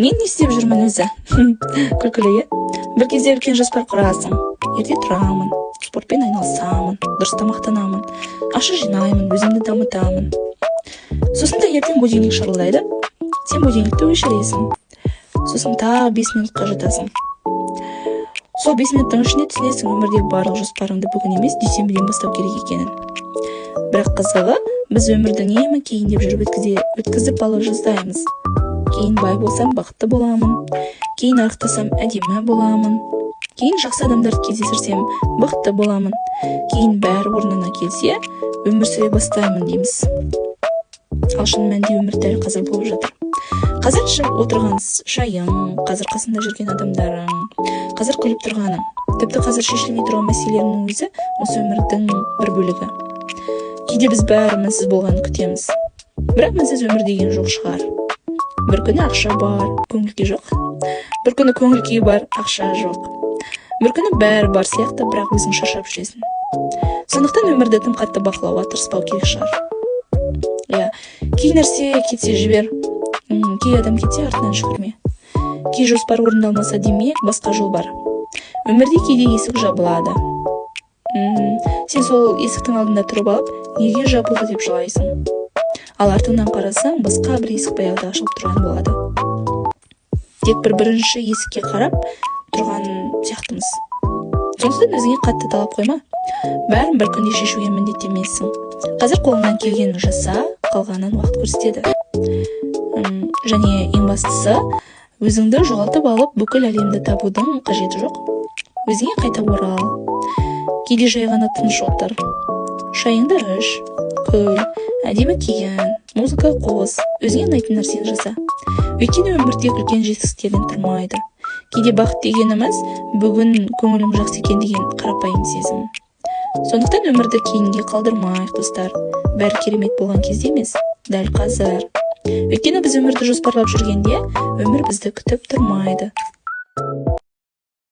Мен не істеп жүрмін өзі? Күлкілі, е? Бір кезде үлкен жоспар құрасың. Ерте тұрамын, спортпен айналысамын, дұрыс тамақтанамын, ақша жинаймын, өзімді дамытамын. Сосын таңертең будильник шырылдайды. Сен будильникті өшіресің. Сосын тағы 5 минутқа жатасың. Сол 5 минуттың ішінде түсінесің, өмірдегі барлық жоспарыңды бүгін емес, дүйсенбіден бастау керек екенін. Бірақ қызығы, біз өмірді үнемі кейіндеп жүріп өткізіп алып жаздаймыз. Кейін бай болсам бақытты боламын, кейін арықтасам әдемі боламын, кейін жақсы адамдарды кездестірсем бақытты боламын, кейін бәрі орнына келсе, өмір сүре бастаймын дейміз. Ал шын мәнінде өмір дәл қазір болып жатыр. Қазір ішіп отырған шайың, қазір қасында жүрген адамдарың, қазір күліп тұрғаның, тіпті қазір шешілмей тұрған мәселелердің өзі осы өмірдің бір бөлігі. Кейде біз бәрі мінсіз болғанын күтеміз. Бірақ мінсіз өмір деген жоқ шығар. Бір күні ақша бар, көңіл-күй жоқ. Бір күні көңіл-күй бар, ақша жоқ. Бір күні бәрі бар сияқты, бірақ өзің шаршап жүресің. Сондықтан өмірді тым қатты бақылауға тырыспау керек шығар. Кей нәрсе кетсе жібер, кей адам кетсе артынан жүгірме. Кей жоспар орындалмаса демек, басқа жол бар. Өмірде кейде есік жабылады. Сен сол есіктің алдында тұрып алып, неге жабылды деп жылайсың. Ал артыңнан қарасаң, басқа бір есік баяғыда ашылып тұрған болады. Тек бірінші есікке қарап тұрған сияқтымыз. Сондықтан өзіңе қатты талап қойма. Бәрін бір күнде шешуге міндеттемессің. Қазір қолыңнан келгенін жаса, қалғанын уақыт көрсетеді. Және ең бастысы, өзіңді жоғалтып алып, бүкіл әлемді табудың қажеті жоқ. Өзіңе қайта орал. Кейде жай ғана тыныш отыр. Шайыңды іш, күл, әдемі киін, музыка қос, өзіңе ұнайтын нәрсені жаса. Өйткені өмірде үлкен жетістіктерден тұрмайды. Кейде бақыт дегеніміз бүгін көңілім жақсы екен деген қарапайым сезім. Сондықтан өмірді кейінге қалдырмайық, достар. Бәрі керемет болған кезде емес, дәл қазір. Өйткені біз өмірді жоспарлап жүргенде, өмір бізді күтіп тұрмайды.